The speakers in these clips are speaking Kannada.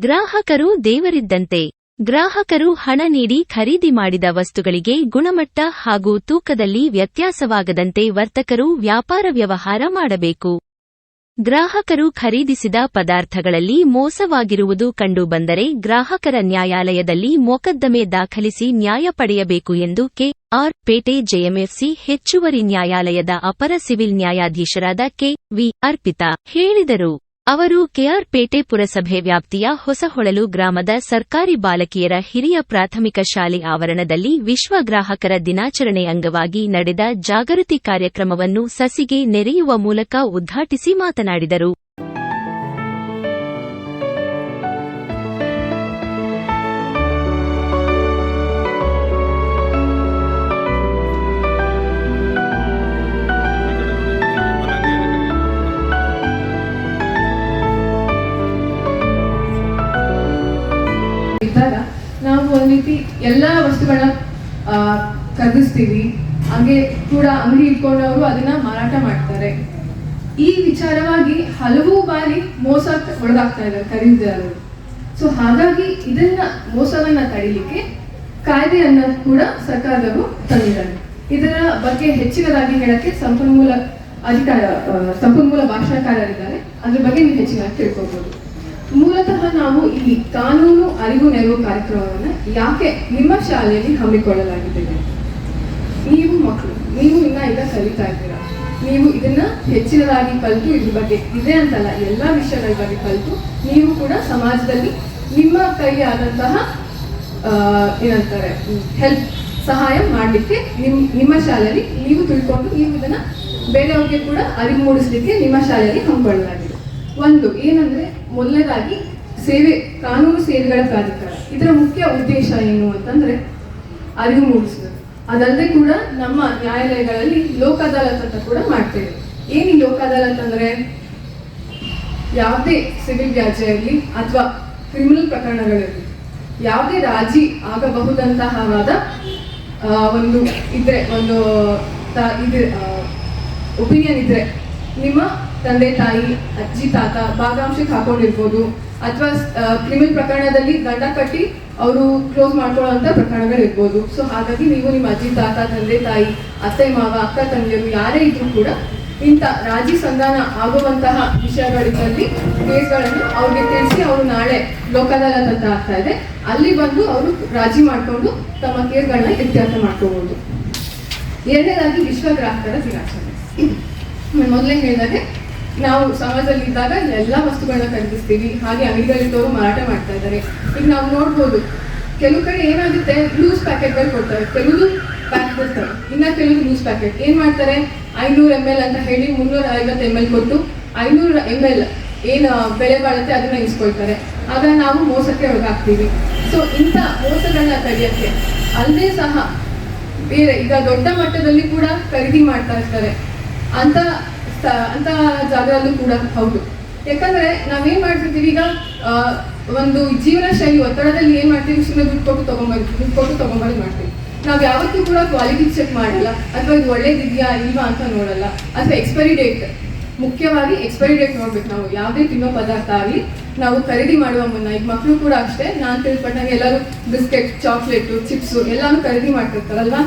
ಗ್ರಾಹಕರು ದೇವರಿದ್ದಂತೆ. ಗ್ರಾಹಕರು ಹಣ ನೀಡಿ ಖರೀದಿ ಮಾಡಿದ ವಸ್ತುಗಳಿಗೆ ಗುಣಮಟ್ಟ ಹಾಗೂ ತೂಕದಲ್ಲಿ ವ್ಯತ್ಯಾಸವಾಗದಂತೆ ವರ್ತಕರು ವ್ಯಾಪಾರ ವ್ಯವಹಾರ ಮಾಡಬೇಕು. ಗ್ರಾಹಕರು ಖರೀದಿಸಿದ ಪದಾರ್ಥಗಳಲ್ಲಿ ಮೋಸವಾಗಿರುವುದು ಕಂಡುಬಂದರೆ ಗ್ರಾಹಕರ ನ್ಯಾಯಾಲಯದಲ್ಲಿ ಮೊಕದ್ದಮೆ ದಾಖಲಿಸಿ ನ್ಯಾಯ ಪಡೆಯಬೇಕು ಎಂದು ಕೆ.ಆರ್. ಪೇಟೆ ಜೆಎಂಎಫ್ಸಿ ಹೆಚ್ಚುವರಿ ನ್ಯಾಯಾಲಯದ ಅಪರ ಸಿವಿಲ್ ನ್ಯಾಯಾಧೀಶರಾದ ಕೆ.ವಿ. ಅರ್ಪಿತಾ ಹೇಳಿದರು. ಅವರು ಕೆಆರ್ ಪೇಟೆ ಪುರಸಭೆ ವ್ಯಾಪ್ತಿಯ ಹೊಸಹೊಳಲು ಗ್ರಾಮದ ಸರ್ಕಾರಿ ಬಾಲಕಿಯರ ಹಿರಿಯ ಪ್ರಾಥಮಿಕ ಶಾಲೆ ಆವರಣದಲ್ಲಿ ವಿಶ್ವ ಗ್ರಾಹಕರ ದಿನಾಚರಣೆ ಅಂಗವಾಗಿ ನಡೆದ ಜಾಗೃತಿ ಕಾರ್ಯಕ್ರಮವನ್ನು ಸಸಿಗೆ ನೆರೆಯುವ ಮೂಲಕ ಉದ್ಘಾಟಿಸಿ ಮಾತನಾಡಿದರು. ನಾವು ಒಂದು ರೀತಿ ಎಲ್ಲ ವಸ್ತುಗಳನ್ನ ಖರೀದಿಸ್ತೀವಿ, ಹಾಗೆ ಕೂಡ ಅಂಗಡಿ ಇಟ್ಕೊಂಡವರು ಅದನ್ನ ಮಾರಾಟ ಮಾಡ್ತಾರೆ. ಈ ವಿಚಾರವಾಗಿ ಹಲವು ಬಾರಿ ಮೋಸಕ್ಕೆ ಒಳಗಾಗ್ತಾ ಇದ್ದಾರೆ ಖರೀದಿದಾರರು. ಸೊ ಹಾಗಾಗಿ ಇದನ್ನ ಮೋಸವನ್ನ ತಡಿಲಿಕ್ಕೆ ಕಾಯ್ದೆಯನ್ನ ಕೂಡ ಸರ್ಕಾರದವರು ತಂದಿದ್ದಾರೆ. ಇದರ ಬಗ್ಗೆ ಹೆಚ್ಚಿನದಾಗಿ ಹೇಳಕ್ಕೆ ಸಂಪನ್ಮೂಲ ಭಾಷಣಕಾರರಿದ್ದಾರೆ. ಅದ್ರ ಬಗ್ಗೆ ನೀವು ಹೆಚ್ಚಿನದಾಗಿ ತಿಳ್ಕೊಬಹುದು. ಮೂಲತಃ ನಾವು ಇಲ್ಲಿ ಕಾನೂನು ಅರಿವು ನೆರವು ಕಾರ್ಯಕ್ರಮವನ್ನು ಯಾಕೆ ನಿಮ್ಮ ಶಾಲೆಯಲ್ಲಿ ಹಮ್ಮಿಕೊಳ್ಳಲಾಗಿದೆ? ನೀವು ಮಕ್ಕಳು, ನೀವು ಈಗ ಕಲಿತಾ ಇದ್ದೀರಾ, ನೀವು ಇದನ್ನ ಹೆಚ್ಚಿನದಾಗಿ ಕಲಿತು ಇದ್ರ ಬಗ್ಗೆ ಇದೆ ಅಂತಲ್ಲ, ಎಲ್ಲಾ ವಿಷಯಗಳ ಬಗ್ಗೆ ಕಲಿತು ನೀವು ಕೂಡ ಸಮಾಜದಲ್ಲಿ ನಿಮ್ಮ ಕೈಯಾದಂತಹ ಏನಂತಾರೆ ಹೆಲ್ಪ್ ಸಹಾಯ ಮಾಡಲಿಕ್ಕೆ ನಿಮ್ಮ ಶಾಲೆಯಲ್ಲಿ ನೀವು ತಿಳ್ಕೊಂಡು ನೀವು ಇದನ್ನ ಬೇರೆಯವ್ರಿಗೆ ಕೂಡ ಅರಿವು ಮೂಡಿಸ್ಲಿಕ್ಕೆ ನಿಮ್ಮ ಶಾಲೆಯಲ್ಲಿ ಹಮ್ಮಿಕೊಳ್ಳಲಾಗಿದೆ. ಒಂದು ಏನಂದ್ರೆ, ಮೊದಲನೇದಾಗಿ ಕಾನೂನು ಸೇವೆಗಳ ಪ್ರಾಧಿಕಾರ. ಇದರ ಮುಖ್ಯ ಉದ್ದೇಶ ಏನು ಅಂತಂದ್ರೆ ಅರಿವು ಮೂಡಿಸುವುದು. ಅದಲ್ಲದೆ ಕೂಡ ನಮ್ಮ ನ್ಯಾಯಾಲಯಗಳಲ್ಲಿ ಲೋಕ ಅದಾಲತ್ ಅಂತ ಕೂಡ ಮಾಡ್ತೇವೆ. ಏನು ಈ ಲೋಕ ಅದಾಲತ್ ಅಂದ್ರೆ, ಯಾವುದೇ ಸಿವಿಲ್ ವ್ಯಾಜ್ಯ ಇರಲಿ ಅಥವಾ ಕ್ರಿಮಿನಲ್ ಪ್ರಕರಣಗಳಿರಲಿ, ಯಾವುದೇ ರಾಜಿ ಆಗಬಹುದಂತಹವಾದ ಒಂದು ಇದ್ರೆ, ಒಂದು ಒಪಿನಿಯನ್ ಇದ್ರೆ, ನಿಮ್ಮ ತಂದೆ ತಾಯಿ, ಅಜ್ಜಿ ತಾತ ಭಾಗಾಂಶಕ್ಕೆ ಹಾಕೊಂಡಿರ್ಬೋದು, ಅಥವಾ ಕ್ರಿಮಿನಲ್ ಪ್ರಕರಣದಲ್ಲಿ ದಂಡ ಕಟ್ಟಿ ಅವರು ಕ್ಲೋಸ್ ಮಾಡ್ಕೊಳ್ಳುವಂತ ಪ್ರಕರಣಗಳಿರ್ಬೋದು. ಸೊ ಹಾಗಾಗಿ ನೀವು ನಿಮ್ಮ ಅಜ್ಜಿ ತಾತ, ತಂದೆ ತಾಯಿ, ಅತ್ತೆ ಮಾವ, ಅಕ್ಕ ತಂಗಿಯರು ಯಾರೇ ಇದ್ರೂ ಕೂಡ ಇಂಥ ರಾಜಿ ಸಂಧಾನ ಆಗುವಂತಹ ವಿಷಯಗಳಿದ್ದಲ್ಲಿ ಕೇಸ್ಗಳನ್ನು ಅವ್ರಿಗೆ ತಿಳಿಸಿ ಅವರು ನಾಳೆ ಲೋಕ ಅದಾಲತ್ ಅಂತ ಆಗ್ತಾ ಇದೆ, ಅಲ್ಲಿ ಬಂದು ಅವರು ರಾಜಿ ಮಾಡಿಕೊಂಡು ತಮ್ಮ ಕೇಸ್ಗಳನ್ನ ಇತ್ಯರ್ಥ ಮಾಡ್ಕೋಬಹುದು. ಎರಡನೇದಾಗಿ ವಿಶ್ವ ಗ್ರಾಹಕರ ದಿನಾಚರಣೆ. ಮೊದಲೇ ಹೇಳಿದಾಗೆ ನಾವು ಸಮಾಜದಲ್ಲಿ ಇದ್ದಾಗ ಎಲ್ಲ ವಸ್ತುಗಳನ್ನ ಖರೀದಿಸ್ತೀವಿ, ಹಾಗೆ ಅಂಗಡಿಗಳಿದ್ದವರು ಮಾರಾಟ ಮಾಡ್ತಾ ಇದ್ದಾರೆ. ಈಗ ನಾವು ನೋಡ್ಬೋದು, ಕೆಲವು ಕಡೆ ಏನಾಗುತ್ತೆ, ಲೂಸ್ ಪ್ಯಾಕೆಟ್ಗಳು ಕೊಡ್ತಾರೆ, ಕೆಲವು ಪ್ಯಾಕ್ ಕೊಡ್ತಾರೆ, ಇನ್ನ ಕೆಲವು ಲೂಸ್ ಪ್ಯಾಕೆಟ್ ಏನ್ ಮಾಡ್ತಾರೆ, 500 ml ಅಂತ ಹೇಳಿ 350 ml ಕೊಟ್ಟು 500 ml ಏನು ಬೆಲೆ ಬಾಳುತ್ತೆ ಅದನ್ನ ಇಸ್ಕೊಳ್ತಾರೆ. ಆಗ ನಾವು ಮೋಸಕ್ಕೆ ಒಳಗಾಗ್ತೀವಿ. ಸೊ ಇಂಥ ಮೋಸಗಳನ್ನ ತಡೆಯಕ್ಕೆ ಅಲ್ಲದೆ ಸಹ ಬೇರೆ ಈಗ ದೊಡ್ಡ ಮಟ್ಟದಲ್ಲಿ ಕೂಡ ಖರೀದಿ ಮಾಡ್ತಾ ಇರ್ತಾರೆ ಅಂತ ಜಾಗದಲ್ಲೂ ಕೂಡ ಹೌದು. ಯಾಕಂದ್ರೆ ನಾವೇನ್ ಮಾಡ್ತಿರ್ತೀವಿ, ಈಗ ಒಂದು ಜೀವನ ಶೈಲಿ ಒತ್ತಡದಲ್ಲಿ ಏನ್ ಮಾಡ್ತೀವಿ, ಸುಮ್ಮನೆ ದುಡ್ಡು ಕೊಟ್ಟು ತಗೊಂಬಂದು ಮಾಡ್ತೀವಿ. ನಾವ್ ಯಾವತ್ತೂ ಕೂಡ ಕ್ವಾಲಿಟಿ ಚೆಕ್ ಮಾಡಲ್ಲ, ಅಥವಾ ಇದು ಒಳ್ಳೇದಿದೆಯಾ ಇಲ್ವಾ ಅಂತ ನೋಡಲ್ಲ. ಅಥವಾ ಎಕ್ಸ್ಪೈರಿ ಡೇಟ್, ಮುಖ್ಯವಾಗಿ ಎಕ್ಸ್ಪೈರಿ ಡೇಟ್ ನೋಡ್ಬೇಕು. ನಾವು ಯಾವುದೇ ತಿನ್ನೋ ಪದಾರ್ಥ ಆಗಲಿ ನಾವು ಖರೀದಿ ಮಾಡುವ ಮುನ್ನ, ಈಗ ಮಕ್ಕಳು ಕೂಡ ಅಷ್ಟೇ, ನಾನು ತಿಳ್ಕೊಂಡಾಗ ಎಲ್ಲರೂ ಬಿಸ್ಕೆಟ್, ಚಾಕ್ಲೇಟು, ಚಿಪ್ಸು ಎಲ್ಲಾನು ಖರೀದಿ ಮಾಡ್ತಿರ್ತಾರಲ್ವಾ,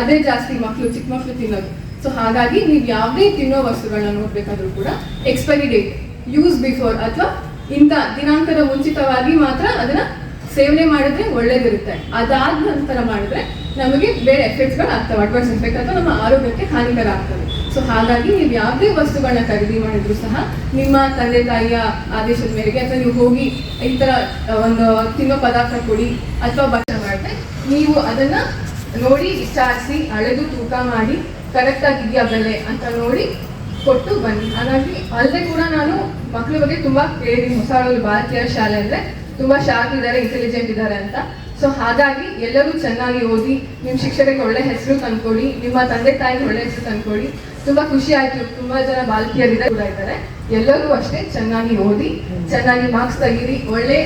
ಅದೇ ಜಾಸ್ತಿ ಚಿಕ್ಕ ಮಕ್ಕಳು ತಿನ್ನೋದು. ಸೊ ಹಾಗಾಗಿ ನೀವು ಯಾವುದೇ ತಿನ್ನೋ ವಸ್ತುಗಳನ್ನ ನೋಡ್ಬೇಕಾದ್ರೂ ಕೂಡ ಎಕ್ಸ್ಪೈರಿ ಡೇಟ್, ಯೂಸ್ ಬಿಫೋರ್ ಅಥವಾ ಇಂಥ ದಿನಾಂಕದ ಮುಂಚಿತವಾಗಿ ಮಾತ್ರ ಅದನ್ನ ಸೇವನೆ ಮಾಡಿದ್ರೆ ಒಳ್ಳೇದಿರುತ್ತೆ. ಅದಾದ ನಂತರ ಮಾಡಿದ್ರೆ ನಮಗೆ ಬೇರೆ ಎಫೆಕ್ಟ್ಸ್ಗಳು ಆಗ್ತವೆ, ಅಡ್ವರ್ಸ್ ಎಫೆಕ್ಟ್ ಅಥವಾ ನಮ್ಮ ಆರೋಗ್ಯಕ್ಕೆ ಹಾನಿಕರ ಆಗ್ತವೆ. ಸೊ ಹಾಗಾಗಿ ನೀವು ಯಾವುದೇ ವಸ್ತುಗಳನ್ನ ಖರೀದಿ ಮಾಡಿದ್ರು ಸಹ ನಿಮ್ಮ ತಂದೆ ತಾಯಿಯ ಆದೇಶದ ಮೇರೆಗೆ, ಅಥವಾ ನೀವು ಹೋಗಿ ಈ ತರ ಒಂದು ತಿನ್ನೋ ಪದಾರ್ಥ ಕೊಡಿ ಅಥವಾ ಬಟ್ಟೆ ಮಾಡಿದ್ರೆ ನೀವು ಅದನ್ನ ನೋಡಿ ವಿಚಾರಿಸಿ ಅಳೆದು ತೂಕ ಮಾಡಿ ಕರೆಕ್ಟ್ ಆಗಿದೆಯಾ ಬೆಲೆ ಅಂತ ನೋಡಿ ಕೊಟ್ಟು ಬನ್ನಿ. ಹಾಗಾಗಿ ಅಲ್ಲದೆ ಕೂಡ ನಾನು ಮಕ್ಕಳ ಬಗ್ಗೆ ತುಂಬಾ ಕೇಳಿದ್ದೀನಿ, ಹೊಸಹೊಳಲು ಬಾಲಕಿಯರ ಶಾಲೆ ಅಂದ್ರೆ ತುಂಬಾ ಶಾರ್ಪ್ ಇದ್ದಾರೆ, ಇಂಟೆಲಿಜೆಂಟ್ ಇದ್ದಾರೆ ಅಂತ. ಸೊ ಹಾಗಾಗಿ ಎಲ್ಲರೂ ಚೆನ್ನಾಗಿ ಓದಿ ನಿಮ್ಮ ಶಿಕ್ಷಕರಿಗೆ ಒಳ್ಳೆ ಹೆಸರು ತಂದ್ಕೊಡಿ, ನಿಮ್ಮ ತಂದೆ ತಾಯಿಗೆ ಒಳ್ಳೆ ಹೆಸರು ತಂದ್ಕೊಡಿ. ತುಂಬಾ ಖುಷಿ ಆಯ್ತು, ತುಂಬಾ ಜನ ಬಾಲಕಿಯರಿದ್ದಾರೆ ಕೂಡ ಇದ್ದಾರೆ. ಎಲ್ಲರೂ ಅಷ್ಟೇ ಚೆನ್ನಾಗಿ ಓದಿ, ಚೆನ್ನಾಗಿ ಮಾರ್ಕ್ಸ್ ತೆಗೀರಿ, ಒಳ್ಳೆ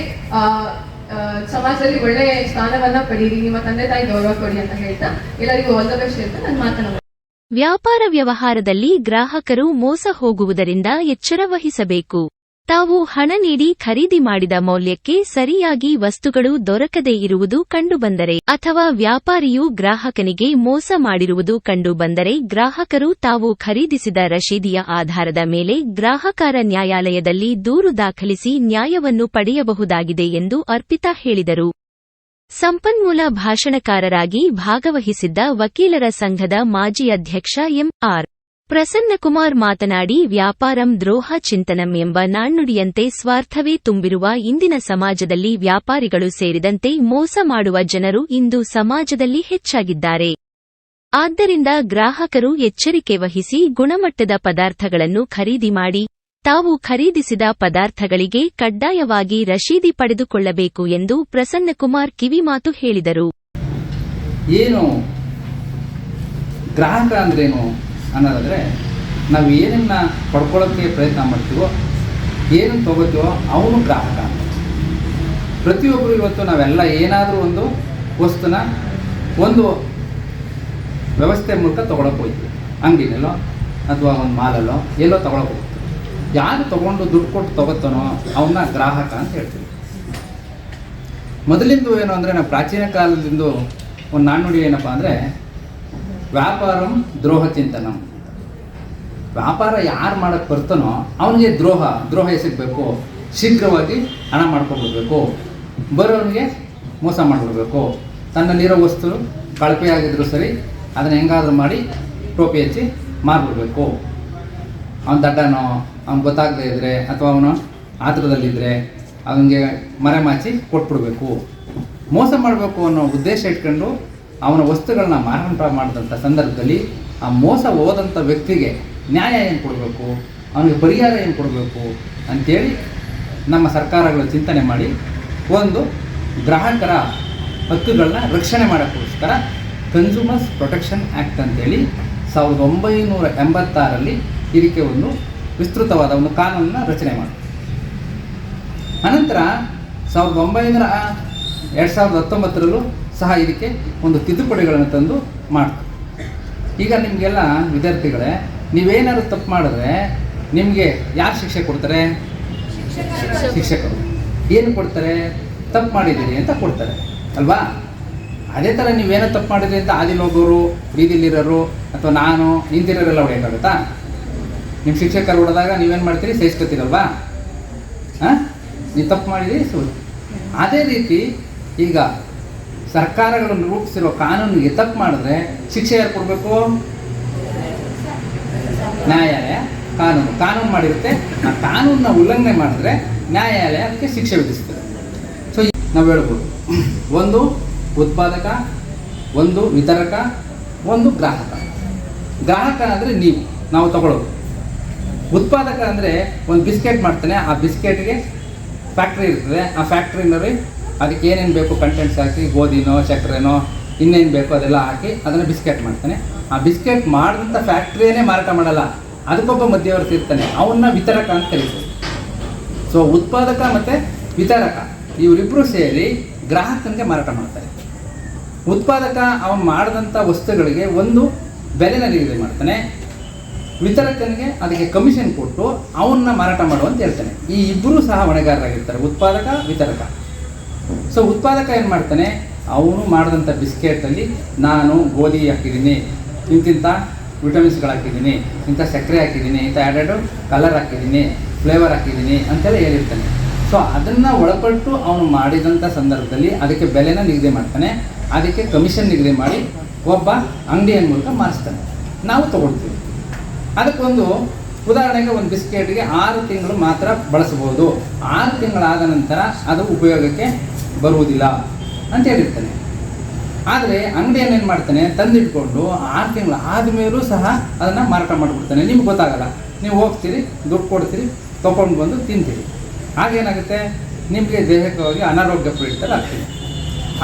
ಸಮಾಜದಲ್ಲಿ ಒಳ್ಳೆಯ ಸ್ಥಾನವನ್ನ ಪಡೀರಿ, ನಿಮ್ಮ ತಂದೆ ತಾಯಿ ಗೌರವ ಕೊಡಿ ಅಂತ ಹೇಳ್ತಾ ಎಲ್ಲರಿಗೂ ಆಲ್ ದ ಬೆಸ್ಟ್ ಹೇಳ್ತಾ ನನ್ನ ಮಾತನ್ನ. ವ್ಯಾಪಾರ ವ್ಯವಹಾರದಲ್ಲಿ ಗ್ರಾಹಕರು ಮೋಸ ಹೋಗುವುದರಿಂದ ಎಚ್ಚರ ವಹಿಸಬೇಕು. ತಾವು ಹಣ ನೀಡಿ ಖರೀದಿ ಮಾಡಿದ ಮೌಲ್ಯಕ್ಕೆ ಸರಿಯಾಗಿ ವಸ್ತುಗಳು ದೊರಕದೇ ಇರುವುದು ಕಂಡುಬಂದರೆ ಅಥವಾ ವ್ಯಾಪಾರಿಯು ಗ್ರಾಹಕನಿಗೆ ಮೋಸ ಮಾಡಿರುವುದು ಕಂಡುಬಂದರೆ ಗ್ರಾಹಕರು ತಾವು ಖರೀದಿಸಿದ ರಶೀದಿಯ ಆಧಾರದ ಮೇಲೆ ಗ್ರಾಹಕರ ನ್ಯಾಯಾಲಯದಲ್ಲಿ ದೂರು ದಾಖಲಿಸಿ ನ್ಯಾಯವನ್ನು ಪಡೆಯಬಹುದಾಗಿದೆ ಎಂದು ಅರ್ಪಿತಾ ಹೇಳಿದರು. ಸಂಪನ್ಮೂಲ ಭಾಷಣಕಾರರಾಗಿ ಭಾಗವಹಿಸಿದ್ದ ವಕೀಲರ ಸಂಘದ ಮಾಜಿ ಅಧ್ಯಕ್ಷ ಎಂ.ಆರ್. ಪ್ರಸನ್ನಕುಮಾರ್ ಮಾತನಾಡಿ, ವ್ಯಾಪಾರಂ ದ್ರೋಹ ಚಿಂತನಂ ಎಂಬ ನಾಣ್ಣುಡಿಯಂತೆ ಸ್ವಾರ್ಥವೇ ತುಂಬಿರುವ ಇಂದಿನ ಸಮಾಜದಲ್ಲಿ ವ್ಯಾಪಾರಿಗಳು ಸೇರಿದಂತೆ ಮೋಸ ಮಾಡುವ ಜನರು ಇಂದು ಸಮಾಜದಲ್ಲಿ ಹೆಚ್ಚಾಗಿದ್ದಾರೆ. ಆದ್ದರಿಂದ ಗ್ರಾಹಕರು ಎಚ್ಚರಿಕೆ ವಹಿಸಿ ಗುಣಮಟ್ಟದ ಪದಾರ್ಥಗಳನ್ನು ಖರೀದಿ ಮಾಡಿ ತಾವು ಖರೀದಿಸಿದ ಪದಾರ್ಥಗಳಿಗೆ ಕಡ್ಡಾಯವಾಗಿ ರಶೀದಿ ಪಡೆದುಕೊಳ್ಳಬೇಕು ಎಂದು ಪ್ರಸನ್ನಕುಮಾರ್ ಕಿವಿಮಾತು ಹೇಳಿದರು. ಏನು ಗ್ರಾಹಕ ಅಂದ್ರೇನು ಅನ್ನೋದಾದರೆ, ನಾವು ಏನನ್ನ ಪಡ್ಕೊಳ್ಳೋಕ್ಕೆ ಪ್ರಯತ್ನ ಮಾಡ್ತೀವೋ, ಏನನ್ನು ತೊಗೋತೀವೋ ಅವನು ಗ್ರಾಹಕ. ಪ್ರತಿಯೊಬ್ಬರು ಇವತ್ತು ನಾವೆಲ್ಲ ಏನಾದರೂ ಒಂದು ವಸ್ತುನ ಒಂದು ವ್ಯವಸ್ಥೆ ಮೂಲಕ ತೊಗೊಳಕ್ಕೆ ಹೋಗ್ತೀವಿ. ಅಂಗಡಿನಲ್ಲೋ ಅಥವಾ ಒಂದು ಮಾಲಲ್ಲೋ ಎಲ್ಲೋ ತೊಗೊಳಕ್ಕೆ ಹೋಗ್ತೀವಿ. ಯಾರು ತೊಗೊಂಡು ದುಡ್ಡು ಕೊಟ್ಟು ತೊಗೋತಾನೋ ಅವನ್ನ ಗ್ರಾಹಕ ಅಂತ ಹೇಳ್ತೀವಿ. ಮೊದಲಿಂದು ಏನು ಅಂದರೆ, ನಾವು ಪ್ರಾಚೀನ ಕಾಲದಿಂದ ಒಂದು ನಾಣ್ಣುಡಿ ಏನಪ್ಪ ಅಂದರೆ, ವ್ಯಾಪಾರಂ ದ್ರೋಹ ಚಿಂತನಂ. ವ್ಯಾಪಾರ ಯಾರು ಮಾಡೋಕ್ಕೆ ಬರ್ತಾನೋ ಅವನಿಗೆ ದ್ರೋಹ ಎಸಗಬೇಕು, ಶೀಘ್ರವಾಗಿ ಹಣ ಮಾಡ್ಕೊಬಿಡ್ಬೇಕು, ಬರೋನಿಗೆ ಮೋಸ ಮಾಡಿಬಿಡ್ಬೇಕು, ತನ್ನಲ್ಲಿರೋ ವಸ್ತು ಕಳಪೆಯಾಗಿದ್ರೂ ಸರಿ ಅದನ್ನು ಹೆಂಗಾದ್ರೂ ಮಾಡಿ ಟೋಪಿ ಹಚ್ಚಿ ಮಾರ್ಬಿಡ್ಬೇಕು. ಅವನ ದಡ್ಡನೋ ಅವ್ನು ಗೊತ್ತಾಗದೇ ಇದ್ದರೆ ಅಥವಾ ಅವನು ಆತುರದಲ್ಲಿದ್ದರೆ ಅವನಿಗೆ ಮರೆಮಾಚಿ ಕೊಟ್ಬಿಡ್ಬೇಕು, ಮೋಸ ಮಾಡಬೇಕು ಅನ್ನೋ ಉದ್ದೇಶ ಇಟ್ಕೊಂಡು ಅವನ ವಸ್ತುಗಳನ್ನ ಮಾರಾಟ ಮಾಡಿದಂಥ ಸಂದರ್ಭದಲ್ಲಿ ಆ ಮೋಸ ಹೋದಂಥ ವ್ಯಕ್ತಿಗೆ ನ್ಯಾಯ ಏನು ಕೊಡಬೇಕು, ಅವನಿಗೆ ಪರಿಹಾರ ಏನು ಕೊಡಬೇಕು ಅಂಥೇಳಿ ನಮ್ಮ ಸರ್ಕಾರಗಳು ಚಿಂತನೆ ಮಾಡಿ ಒಂದು ಗ್ರಾಹಕರ ಹಕ್ಕುಗಳನ್ನ ರಕ್ಷಣೆ ಮಾಡೋಕ್ಕೋಸ್ಕರ ಕನ್ಸ್ಯೂಮರ್ಸ್ ಪ್ರೊಟೆಕ್ಷನ್ ಆ್ಯಕ್ಟ್ ಅಂತೇಳಿ 1986ರಲ್ಲಿ ಇದಕ್ಕೆ ಒಂದು ವಿಸ್ತೃತವಾದ ಒಂದು ಕಾನೂನನ್ನು ರಚನೆ ಮಾಡಿ, ಅನಂತರ 2019ರಲ್ಲೂ ಸಹ ಇದಕ್ಕೆ ಒಂದು ತಿದ್ದುಪಡಿಗಳನ್ನು ತಂದು ಮಾಡ್ತಾರೆ. ಈಗ ನಿಮಗೆಲ್ಲ ವಿದ್ಯಾರ್ಥಿಗಳೇ, ನೀವೇನಾದ್ರು ತಪ್ಪು ಮಾಡಿದ್ರೆ ನಿಮಗೆ ಯಾರು ಶಿಕ್ಷೆ ಕೊಡ್ತಾರೆ? ಶಿಕ್ಷಕರು. ಏನು ಕೊಡ್ತಾರೆ? ತಪ್ಪು ಮಾಡಿದ್ದೀರಿ ಅಂತ ಕೊಡ್ತಾರೆ ಅಲ್ವಾ? ಅದೇ ಥರ ನೀವೇನೋ ತಪ್ಪು ಮಾಡಿದ್ರಿ ಅಂತ ಆದಿಲ್ ಹೋಗೋರು, ಬೀದಿಲಿರೋರು ಅಥವಾ ನಾನು ನಿಂತಿರೋರೆಲ್ಲ ಹೊಡೆಯೋಕ್ಕಾಗುತ್ತಾ? ನಿಮ್ಮ ಶಿಕ್ಷಕರು ಹೊಡೆದಾಗ ನೀವೇನು ಮಾಡ್ತೀರಿ? ಸಹಿಸ್ಕೊತೀರಲ್ವಾ? ನೀವು ತಪ್ಪು ಮಾಡಿದ್ದೀರಿ ಸುಳ್ಳು. ಅದೇ ರೀತಿ ಈಗ ಸರ್ಕಾರಗಳನ್ನು ರೂಪಿಸಿರೋ ಕಾನೂನಿಗೆ ತಪ್ಪು ಮಾಡಿದ್ರೆ ಶಿಕ್ಷೆ ಯಾರು ಕೊಡಬೇಕು? ನ್ಯಾಯಾಲಯ. ಕಾನೂನು ಮಾಡಿರುತ್ತೆ, ಆ ಕಾನೂನನ್ನ ಉಲ್ಲಂಘನೆ ಮಾಡಿದ್ರೆ ನ್ಯಾಯಾಲಯ ಅದಕ್ಕೆ ಶಿಕ್ಷೆ ವಿಧಿಸ್ತದೆ. ಸೊ ನಾವು ಹೇಳ್ಬೋದು, ಒಂದು ಉತ್ಪಾದಕ, ಒಂದು ವಿತರಕ, ಒಂದು ಗ್ರಾಹಕ. ಗ್ರಾಹಕ ಅಂದರೆ ನಾವು ತಗೊಳ್ಳೋದು. ಉತ್ಪಾದಕ ಅಂದರೆ ಒಂದು ಬಿಸ್ಕೆಟ್ ಮಾಡ್ತಾನೆ, ಆ ಬಿಸ್ಕೆಟ್ಗೆ ಫ್ಯಾಕ್ಟ್ರಿ ಇರ್ತದೆ, ಆ ಫ್ಯಾಕ್ಟ್ರಿನಲ್ಲಿ ಅದಕ್ಕೆ ಏನೇನು ಬೇಕು ಕಂಟೆಂಟ್ಸ್ ಹಾಕಿ, ಗೋಧಿನೋ ಸಕ್ಕರೆನೋ ಇನ್ನೇನು ಬೇಕು ಅದೆಲ್ಲ ಹಾಕಿ ಅದನ್ನು ಬಿಸ್ಕೆಟ್ ಮಾಡ್ತಾನೆ. ಆ ಬಿಸ್ಕೆಟ್ ಮಾಡಿದಂಥ ಫ್ಯಾಕ್ಟ್ರಿಯೇ ಮಾರಾಟ ಮಾಡಲ್ಲ, ಅದಕ್ಕೊಬ್ಬ ಮಧ್ಯವರ್ತಿ ಇರ್ತಾನೆ, ಅವನ್ನ ವಿತರಕ ಅಂತ ಕರೀತಾರೆ. ಸೊ ಉತ್ಪಾದಕ ಮತ್ತು ವಿತರಕ ಇವರಿಬ್ಬರು ಸೇರಿ ಗ್ರಾಹಕನಿಗೆ ಮಾರಾಟ ಮಾಡ್ತಾರೆ. ಉತ್ಪಾದಕ ಅವನು ಮಾಡಿದಂಥ ವಸ್ತುಗಳಿಗೆ ಒಂದು ಬೆಲೆನ ನಿಗದಿ ಮಾಡ್ತಾನೆ, ವಿತರಕನಿಗೆ ಅದಕ್ಕೆ ಕಮಿಷನ್ ಕೊಟ್ಟು ಅವನ್ನ ಮಾರಾಟ ಮಾಡುವಂತ ಹೇಳ್ತಾನೆ. ಈ ಇಬ್ಬರೂ ಸಹ ಹೊಣೆಗಾರರಾಗಿರ್ತಾರೆ, ಉತ್ಪಾದಕ ವಿತರಕ. ಸೊ ಉತ್ಪಾದಕ ಏನು ಮಾಡ್ತಾನೆ, ಅವನು ಮಾಡಿದಂಥ ಬಿಸ್ಕೆಟಲ್ಲಿ ನಾನು ಗೋಧಿ ಹಾಕಿದ್ದೀನಿ, ಇಂತಿಂಥ ವಿಟಮಿನ್ಸ್ಗಳು ಹಾಕಿದ್ದೀನಿ, ಇಂಥ ಸಕ್ಕರೆ ಹಾಕಿದ್ದೀನಿ, ಇಂಥ ಆ್ಯಡೆಡು ಕಲರ್ ಹಾಕಿದ್ದೀನಿ, ಫ್ಲೇವರ್ ಹಾಕಿದ್ದೀನಿ ಅಂತೆಲ್ಲ ಹೇಳಿರ್ತಾನೆ. ಸೊ ಅದನ್ನು ಒಳಪಟ್ಟು ಅವನು ಮಾಡಿದಂಥ ಸಂದರ್ಭದಲ್ಲಿ ಅದಕ್ಕೆ ಬೆಲೆನ ನಿಗದಿ ಮಾಡ್ತಾನೆ, ಅದಕ್ಕೆ ಕಮಿಷನ್ ನಿಗದಿ ಮಾಡಿ ಒಬ್ಬ ಅಂಗಡಿಯ ಮೂಲಕ ಮಾರಿಸ್ತಾನೆ, ನಾವು ತೊಗೊಳ್ತೀವಿ. ಅದಕ್ಕೊಂದು ಉದಾಹರಣೆಗೆ ಒಂದು ಬಿಸ್ಕೆಟ್ಗೆ 6 ತಿಂಗಳು ಮಾತ್ರ ಬಳಸ್ಬೋದು, 6 ತಿಂಗಳಾದ ನಂತರ ಅದು ಉಪಯೋಗಕ್ಕೆ ಬರುವುದಿಲ್ಲ ಅಂತ ಹೇಳಿರ್ತಾನೆ. ಆದರೆ ಅಂಗಡಿಯನ್ನು ಏನು ಮಾಡ್ತಾನೆ, ತಂದಿಟ್ಕೊಂಡು 6 ತಿಂಗಳು ಆದಮೇಲೂ ಸಹ ಅದನ್ನು ಮಾರಾಟ ಮಾಡಿಬಿಡ್ತಾನೆ. ನಿಮ್ಗೆ ಗೊತ್ತಾಗಲ್ಲ, ನೀವು ಹೋಗ್ತೀರಿ, ದುಡ್ಡು ಕೊಡ್ತೀರಿ, ತೊಗೊಂಡು ಬಂದು ತಿಂತೀರಿ. ಆಗೇನಾಗುತ್ತೆ, ನಿಮಗೆ ದೇಹಕ್ಕೆ ಅನಾರೋಗ್ಯ ಪೀಡಿತ ಆಗ್ತೀವಿ.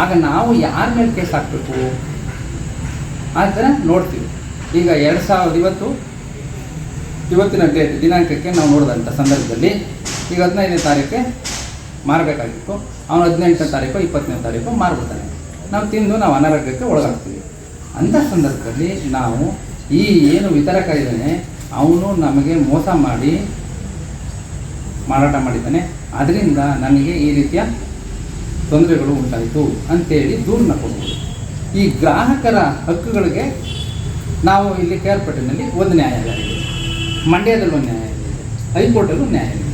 ಆಗ ನಾವು ಯಾರ ಮೇಲೆ ಕೇಸ್ ಹಾಕಬೇಕು ಆ ಥರ ನೋಡ್ತೀವಿ. ಈಗ 2020 ಇವತ್ತಿನ ದಿನಾಂಕಕ್ಕೆ ನಾವು ನೋಡಿದಂಥ ಸಂದರ್ಭದಲ್ಲಿ ಈಗ 15ನೇ ತಾರೀಕೆ ಮಾರಬೇಕಾಗಿತ್ತು, ಅವನು 18ನೇ ತಾರೀಕು 20ನೇ ತಾರೀಕು ಮಾರ್ಬಿಡ್ತಾನೆ. ನಾವು ತಿಂದು ನಾವು ಅನಾರೋಗ್ಯಕ್ಕೆ ಒಳಗಾಗ್ತೀವಿ. ಅಂಥ ಸಂದರ್ಭದಲ್ಲಿ ನಾವು ಈ ಏನು ವಿತರಕ ಇದ್ದಾನೆ ಅವನು ನಮಗೆ ಮೋಸ ಮಾಡಿ ಮಾರಾಟ ಮಾಡಿದ್ದಾನೆ, ಅದರಿಂದ ನನಗೆ ಈ ರೀತಿಯ ತೊಂದರೆಗಳು ಉಂಟಾಯಿತು ಅಂತೇಳಿ ದೂರನ್ನ ಕೊಡ್ಬೋದು. ಈ ಗ್ರಾಹಕರ ಹಕ್ಕುಗಳಿಗೆ ನಾವು ಇಲ್ಲಿ ಕೇರ್ಪಟ್ಟಿನಲ್ಲಿ ಒಂದು ನ್ಯಾಯಾಲಯ ಇದೆ, ಮಂಡ್ಯದಲ್ಲಿ ಒಂದು ನ್ಯಾಯಾಲಯ ಇದೆ, ಹೈಕೋರ್ಟಲ್ಲೂ ನ್ಯಾಯಾಲಯ ಇದೆ.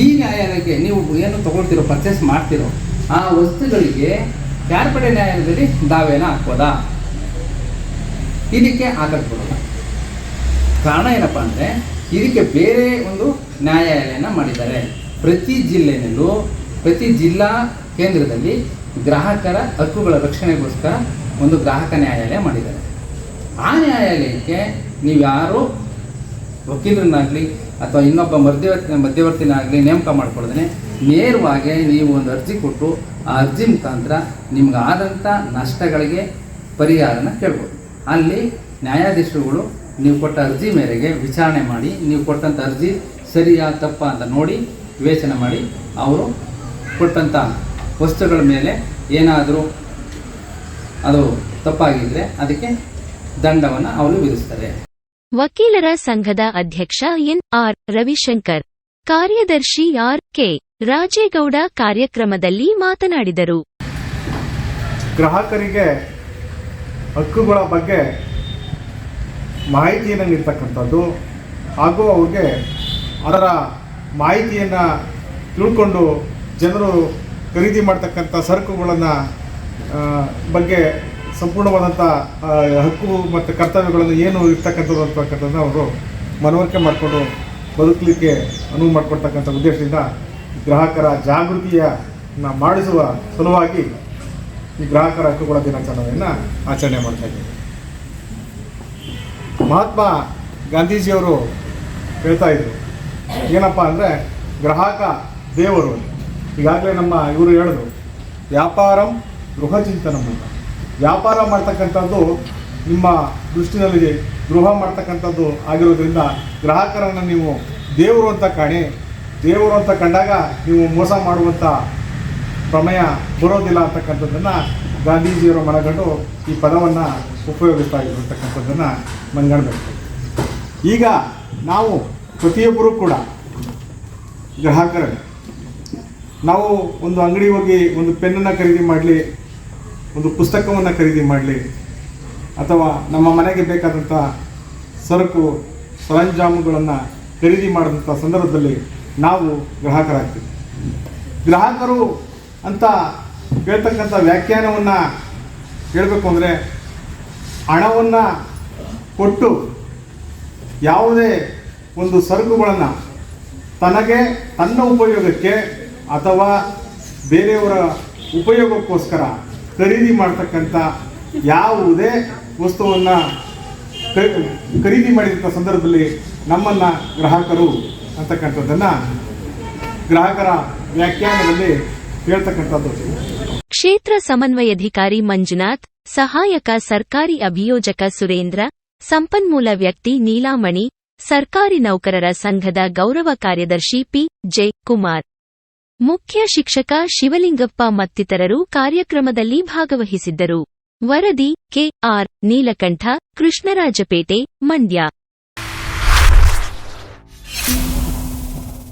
ಈ ನ್ಯಾಯಾಲಯಕ್ಕೆ ನೀವು ಏನು ತೊಗೊಳ್ತಿರೋ, ಪರ್ಚೇಸ್ ಮಾಡ್ತಿರೋ ಆ ವಸ್ತುಗಳಿಗೆ ಕೇರ್ಪಟ್ಟೆ ನ್ಯಾಯಾಲಯದಲ್ಲಿ ದಾವೆನ ಹಾಕ್ಬೋದಾ? ಇದಕ್ಕೆ ಹಾಕಕ್ಕೆ ಬರೋಲ್ಲ. ಕಾರಣ ಏನಪ್ಪ ಅಂದರೆ ಇದಕ್ಕೆ ಬೇರೆ ಒಂದು ನ್ಯಾಯಾಲಯನ ಮಾಡಿದ್ದಾರೆ. ಪ್ರತಿ ಜಿಲ್ಲೆಯಲ್ಲೂ ಪ್ರತಿ ಜಿಲ್ಲಾ ಕೇಂದ್ರದಲ್ಲಿ ಗ್ರಾಹಕರ ಹಕ್ಕುಗಳ ರಕ್ಷಣೆಗೋಸ್ಕರ ಒಂದು ಗ್ರಾಹಕ ನ್ಯಾಯಾಲಯ ಮಾಡಿದ್ದಾರೆ. ಆ ನ್ಯಾಯಾಲಯಕ್ಕೆ ನೀವು ಯಾರು ವಕೀಲರನ್ನಾಗಲಿ ಅಥವಾ ಇನ್ನೊಬ್ಬ ಮಧ್ಯವರ್ತಿನಾಗಲಿ ನೇಮಕ ಮಾಡ್ಕೊಳ್ದೇ ನೇರವಾಗಿ ನೀವು ಒಂದು ಅರ್ಜಿ ಕೊಟ್ಟು ಆ ಅರ್ಜಿ ಮುಖಾಂತರ ನಿಮ್ಗಾದಂಥ ನಷ್ಟಗಳಿಗೆ ಪರಿಹಾರನ ಕೇಳ್ಬೋದು. ಅಲ್ಲಿ ನ್ಯಾಯಾಧೀಶರುಗಳು ನೀವು ಕೊಟ್ಟ ಅರ್ಜಿ ಮೇರೆಗೆ ವಿಚಾರಣೆ ಮಾಡಿ, ನೀವು ಕೊಟ್ಟಂಥ ಅರ್ಜಿ ಸರಿಯಾ ತಪ್ಪಾ ಅಂತ ನೋಡಿ ವಿವೇಚನೆ ಮಾಡಿ, ಅವರು ಕೊಟ್ಟಂಥ ವಸ್ತುಗಳ ಮೇಲೆ ಏನಾದರೂ ಅದು ತಪ್ಪಾಗಿದ್ದರೆ ಅದಕ್ಕೆ ದಂಡವನ್ನು ಅವರು ವಿಧಿಸ್ತಾರೆ. ವಕೀಲರ ಸಂಘದ ಅಧ್ಯಕ್ಷ ಎನ್.ಆರ್. ರವಿಶಂಕರ್, ಕಾರ್ಯದರ್ಶಿ ಆರ್.ಕೆ. ರಾಜೇಗೌಡ ಕಾರ್ಯಕ್ರಮದಲ್ಲಿ ಮಾತನಾಡಿದರು. ಗ್ರಾಹಕರಿಗೆ ಹಕ್ಕುಗಳ ಬಗ್ಗೆ ಮಾಹಿತಿಯನ್ನು ನೀಡ್ತಕ್ಕಂಥದ್ದು ಹಾಗೂ ಅವ್ರಿಗೆ ಅದರ ಮಾಹಿತಿಯನ್ನು ತಿಳ್ಕೊಂಡು ಜನರು ಖರೀದಿ ಮಾಡ್ತಕ್ಕಂಥ ಸರಕುಗಳನ್ನು ಬಗ್ಗೆ ಸಂಪೂರ್ಣವಾದಂಥ ಹಕ್ಕು ಮತ್ತು ಕರ್ತವ್ಯಗಳನ್ನು ಏನು ಇರ್ತಕ್ಕಂಥದ್ದು ಅಂತಕ್ಕಂಥದ್ದನ್ನು ಅವರು ಮನವರಿಕೆ ಮಾಡಿಕೊಂಡು ಬದುಕಲಿಕ್ಕೆ ಅನುವು ಮಾಡಿಕೊಡ್ತಕ್ಕಂಥ ಉದ್ದೇಶದಿಂದ ಗ್ರಾಹಕರ ಜಾಗೃತಿಯನ್ನು ಮಾಡಿಸುವ ಸಲುವಾಗಿ ಈ ಗ್ರಾಹಕರ ಹಕ್ಕುಗಳ ದಿನಾಚರಣೆಯನ್ನು ಆಚರಣೆ ಮಾಡ್ತಾ ಇದ್ದೀವಿ. ಮಹಾತ್ಮ ಗಾಂಧೀಜಿಯವರು ಹೇಳ್ತಾ ಇದ್ರು, ಏನಪ್ಪ ಅಂದರೆ ಗ್ರಾಹಕ ದೇವರು. ಈಗಾಗಲೇ ನಮ್ಮ ಇವರು ಹೇಳಿದ್ರು, ವ್ಯಾಪಾರಂ ಗೃಹ ಚಿಂತನಂ ಅಂತ. ವ್ಯಾಪಾರ ಮಾಡ್ತಕ್ಕಂಥದ್ದು ನಿಮ್ಮ ದೃಷ್ಟಿನಲ್ಲಿ ಗೃಹ ಮಾಡ್ತಕ್ಕಂಥದ್ದು ಆಗಿರೋದ್ರಿಂದ ಗ್ರಾಹಕರನ್ನು ನೀವು ದೇವರು ಅಂತ ಕಾಣಿ. ದೇವರು ಅಂತ ಕಂಡಾಗ ನೀವು ಮೋಸ ಮಾಡುವಂಥ ಪ್ರಮೇಯ ಬರೋದಿಲ್ಲ ಅಂತಕ್ಕಂಥದ್ದನ್ನು ಗಾಂಧೀಜಿಯವರು ಮನಗಂಡು ಈ ಪದವನ್ನು ಉಪಯೋಗಿಸ್ತಾ ಇರ್ತಕ್ಕಂಥದ್ದನ್ನು ಮನಗಣಬೇಕು. ಈಗ ನಾವು ಪ್ರತಿಯೊಬ್ಬರೂ ಕೂಡ ಗ್ರಾಹಕರೇ, ನಾವು ಒಂದು ಅಂಗಡಿ ಹೋಗಿ ಒಂದು ಪೆನ್ನನ್ನು ಖರೀದಿ ಮಾಡಲಿ, ಒಂದು ಪುಸ್ತಕವನ್ನು ಖರೀದಿ ಮಾಡಲಿ, ಅಥವಾ ನಮ್ಮ ಮನೆಗೆ ಬೇಕಾದಂಥ ಸರಕು ಸರಂಜಾಮುಗಳನ್ನು ಖರೀದಿ ಮಾಡಿದಂಥ ಸಂದರ್ಭದಲ್ಲಿ ನಾವು ಗ್ರಾಹಕರಾಗ್ತೀವಿ. ಗ್ರಾಹಕರು ಅಂತ ಹೇಳ್ತಕ್ಕಂಥ ವ್ಯಾಖ್ಯಾನವನ್ನು ಹೇಳಬೇಕು ಅಂದರೆ ಹಣವನ್ನು ಕೊಟ್ಟು ಯಾವುದೇ ಒಂದು ಸರಕುಗಳನ್ನು ತನಗೆ ತನ್ನ ಉಪಯೋಗಕ್ಕೆ ಅಥವಾ ಬೇರೆಯವರ ಉಪಯೋಗಕ್ಕೋಸ್ಕರ ಖರೀದಿ ಮಾಡ್ತಕ್ಕಂಥ ಯಾವುದೇ ವಸ್ತುವನ್ನು ಖರೀದಿ ಮಾಡಿದಂಥ ಸಂದರ್ಭದಲ್ಲಿ ನಮ್ಮನ್ನು ಗ್ರಾಹಕರು ಅಂತಕ್ಕಂಥದ್ದನ್ನು ಗ್ರಾಹಕರ ವ್ಯಾಖ್ಯಾನದಲ್ಲಿ ಹೇಳ್ತಕ್ಕಂಥದ್ದು. ಕ್ಷೇತ್ರ ಸಮನ್ವಯಾಧಿಕಾರಿ ಮಂಜುನಾಥ್, ಸಹಾಯಕ ಸರ್ಕಾರಿ ಅಭಿಯೋಜಕ ಸುರೇಂದ್ರ, ಸಂಪನ್ಮೂಲ ವ್ಯಕ್ತಿ ನೀಲಾಮಣಿ, ಸರ್ಕಾರಿ ನೌಕರರ ಸಂಘದ ಗೌರವ ಕಾರ್ಯದರ್ಶಿ ಪಿ.ಜೆ. ಕುಮಾರ್, ಮುಖ್ಯ ಶಿಕ್ಷಕ ಶಿವಲಿಂಗಪ್ಪ ಮತ್ತಿತರರು ಕಾರ್ಯಕ್ರಮದಲ್ಲಿ ಭಾಗವಹಿಸಿದ್ದರು. ವರದಿ ಕೆ.ಆರ್. ನೀಲಕಂಠ, ಕೃಷ್ಣರಾಜಪೇಟೆ, ಮಂಡ್ಯ.